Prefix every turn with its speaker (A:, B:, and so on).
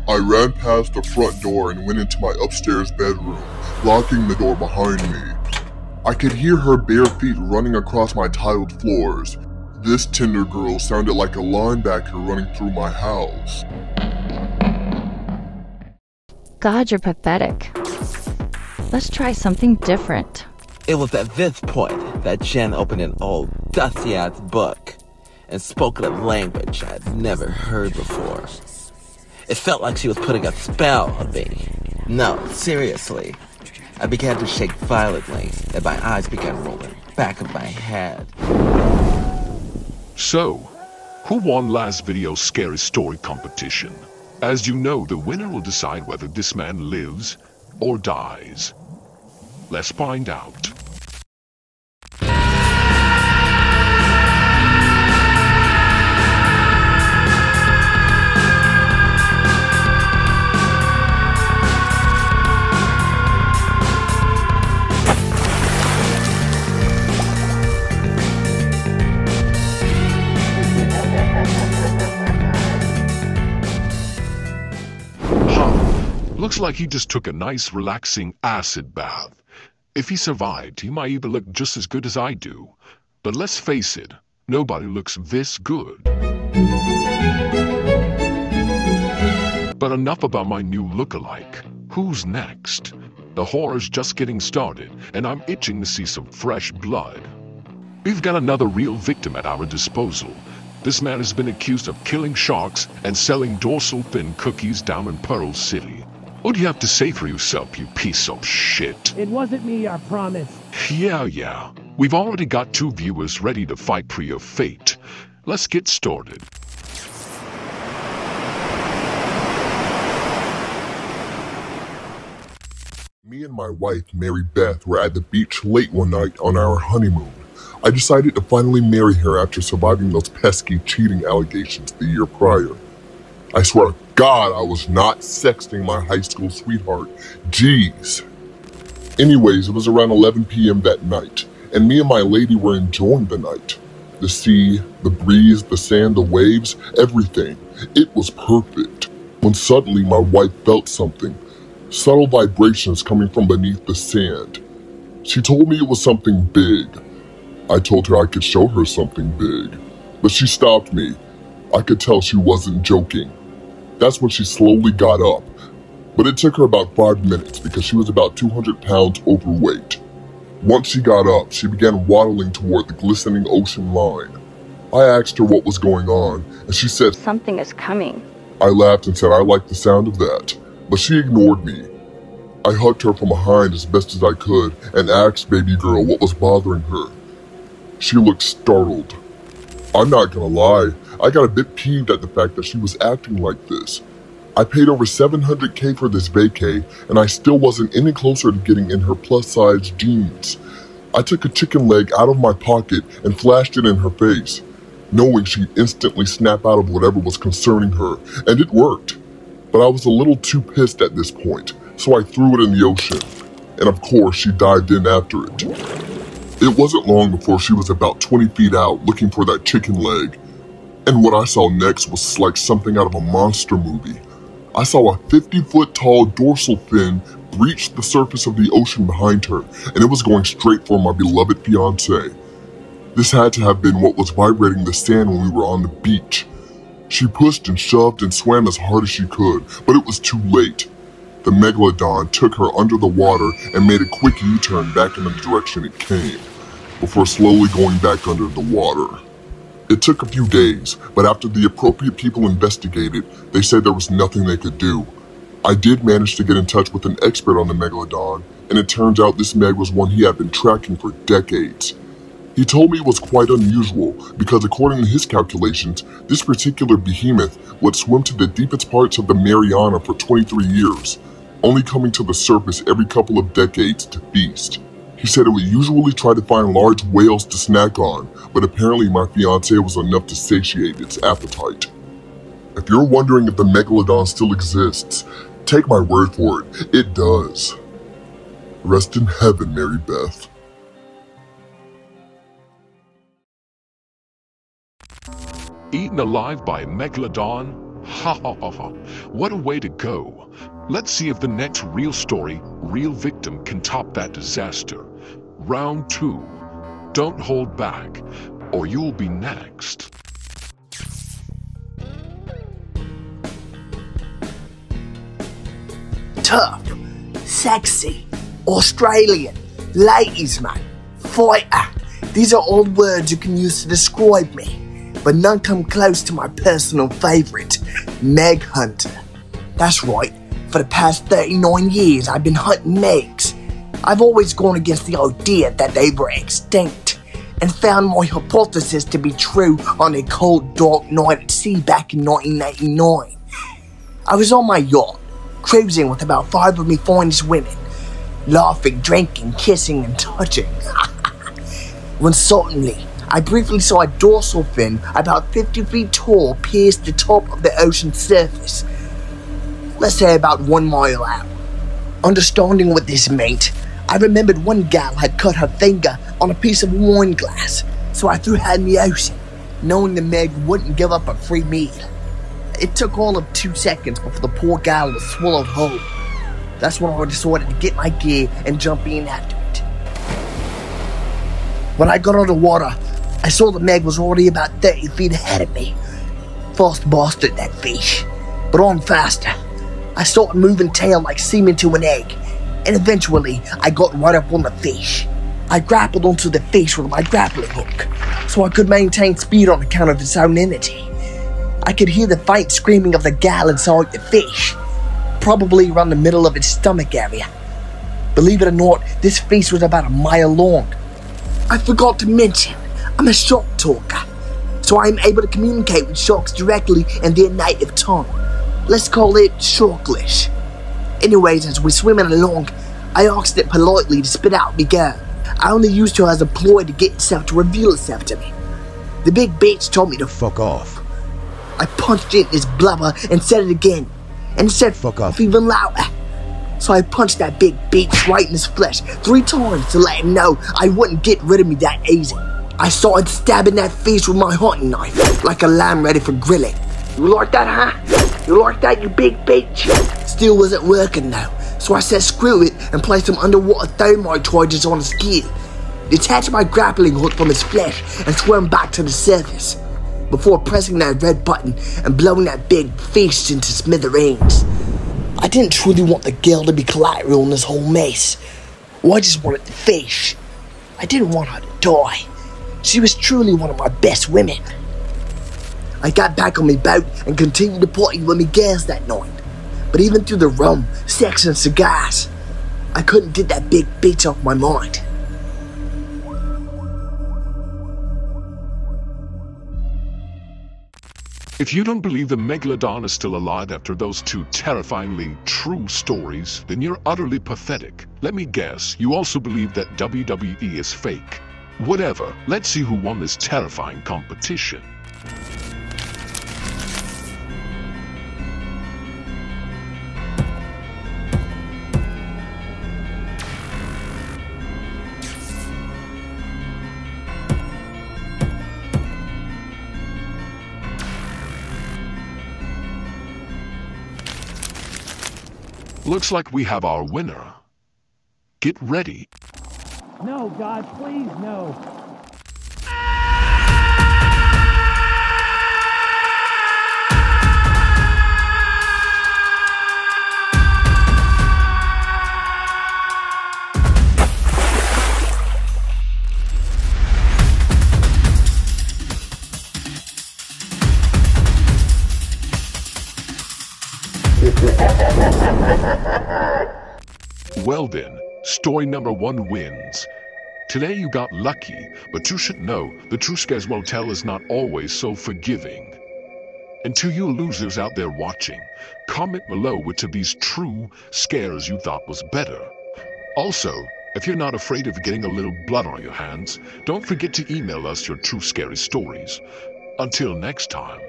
A: I ran past the front door and went into my upstairs bedroom, locking the door behind me. I could hear her bare feet running across my tiled floors. This tender girl sounded like a linebacker running through my house.
B: God, you're pathetic. Let's try something different.
C: It was at this point that Jen opened an old, dusty-ass book and spoke in a language I'd never heard before. It felt like she was putting a spell on me. No, seriously. I began to shake violently, and my eyes began rolling back of my head.
D: So, who won last video's scary story competition? As you know, the winner will decide whether this man lives or dies. Let's find out. Looks like he just took a nice, relaxing acid bath. If he survived, he might even look just as good as I do. But let's face it, nobody looks this good. But enough about my new look-alike. Who's next? The horror's just getting started, and I'm itching to see some fresh blood. We've got another real victim at our disposal. This man has been accused of killing sharks and selling dorsal fin cookies down in Pearl City. What do you have to say for yourself, you piece of shit?
E: It wasn't me, I promise.
D: Yeah. We've already got 2 viewers ready to fight for your fate. Let's get started.
A: Me and my wife, Mary Beth, were at the beach late one night on our honeymoon. I decided to finally marry her after surviving those pesky cheating allegations the year prior. I swear to God, I was not sexting my high school sweetheart. Jeez. Anyways, it was around 11 p.m. that night, and me and my lady were enjoying the night. The sea, the breeze, the sand, the waves, everything. It was perfect. When suddenly my wife felt something. Subtle vibrations coming from beneath the sand. She told me it was something big. I told her I could show her something big, but she stopped me. I could tell she wasn't joking. That's when she slowly got up, but it took her about 5 minutes because she was about 200 pounds overweight. Once she got up, she began waddling toward the glistening ocean line. I asked her what was going on, and she said,
B: Something is coming.
A: I laughed and said I liked the sound of that, but she ignored me. I hugged her from behind as best as I could and asked baby girl what was bothering her. She looked startled. I'm not gonna lie, I got a bit peeved at the fact that she was acting like this. I paid over $700K for this vacay, and I still wasn't any closer to getting in her plus-size jeans. I took a chicken leg out of my pocket and flashed it in her face, knowing she'd instantly snap out of whatever was concerning her, and it worked. But I was a little too pissed at this point, so I threw it in the ocean, and of course she dived in after it. It wasn't long before she was about 20 feet out looking for that chicken leg. And what I saw next was like something out of a monster movie. I saw a 50-foot tall dorsal fin breach the surface of the ocean behind her, and it was going straight for my beloved fiancé. This had to have been what was vibrating the sand when we were on the beach. She pushed and shoved and swam as hard as she could, but it was too late. The Megalodon took her under the water and made a quick U-turn back in the direction it came, before slowly going back under the water. It took a few days, but after the appropriate people investigated, they said there was nothing they could do. I did manage to get in touch with an expert on the Megalodon, and it turns out this Meg was one he had been tracking for decades. He told me it was quite unusual because according to his calculations, this particular behemoth would swim to the deepest parts of the Mariana for 23 years, only coming to the surface every couple of decades to feast. He said it would usually try to find large whales to snack on, but apparently my fiancé was enough to satiate its appetite. If you're wondering if the Megalodon still exists, take my word for it, it does. Rest in heaven, Mary Beth.
D: Eaten alive by a Megalodon? Ha ha ha ha. What a way to go. Let's see if the next real story, real victim can top that disaster. Round 2. Don't hold back, or you'll be next.
E: Tough, sexy, Australian, ladies man, fighter. These are all words you can use to describe me, but none come close to my personal favourite, Meg Hunter. That's right, for the past 39 years I've been hunting Megs. I've always gone against the idea that they were extinct, and found my hypothesis to be true on a cold dark night at sea back in 1989. I was on my yacht, cruising with about 5 of my finest women, laughing, drinking, kissing and touching. When suddenly, I briefly saw a dorsal fin about 50 feet tall pierce the top of the ocean surface. Let's say about 1 mile out. Understanding what this meant, I remembered one gal had cut her finger on a piece of wine glass, so I threw her in the ocean, knowing the Meg wouldn't give up a free meal. It took all of 2 seconds before the poor gal was swallowed whole. That's when I decided to get my gear and jump in after it. When I got out of the water, I saw the Meg was already about 30 feet ahead of me. Fast bastard, that fish, but on faster. I started moving tail like semen to an egg, and eventually I got right up on the fish. I grappled onto the fish with my grappling hook, so I could maintain speed on account of its salinity. I could hear the faint screaming of the gal inside the fish, probably around the middle of its stomach area. Believe it or not, this fish was about 1 mile long. I forgot to mention, I'm a shark talker, so I am able to communicate with sharks directly in their native tongue. Let's call it Sharklish. Anyways, as we're swimming along, I asked it politely to spit out me gun. I only used her as a ploy to get itself to reveal itself to me. The big bitch told me to fuck off. I punched it in his blubber and said it again, and it said fuck off even louder. So I punched that big bitch right in his flesh 3 times to let him know I wouldn't get rid of me that easy. I started stabbing that fish with my hunting knife, like a lamb ready for grilling. You like that, huh? You like that, you big bitch? Still wasn't working though, so I said screw it and placed some underwater thermite charges on his skin, detached my grappling hook from his flesh and swam back to the surface, before pressing that red button and blowing that big fish into smithereens. I didn't truly want the girl to be collateral in this whole mess. I just wanted the fish. I didn't want her to die. She was truly one of my best women. I got back on my boat and continued to party with me girls that night. But even through the rum, sex and cigars, I couldn't get that big bitch off my mind.
D: If you don't believe the Megalodon is still alive after those 2 terrifyingly true stories, then you're utterly pathetic. Let me guess, you also believe that WWE is fake. Whatever, let's see who won this terrifying competition. Looks like we have our winner. Get ready.
F: No, God, please, no.
D: Well then, story number 1 wins. Today you got lucky, but you should know the True Scares Motel is not always so forgiving. And to you losers out there watching, comment below which of these true scares you thought was better. Also, if you're not afraid of getting a little blood on your hands, don't forget to email us your true scary stories. Until next time.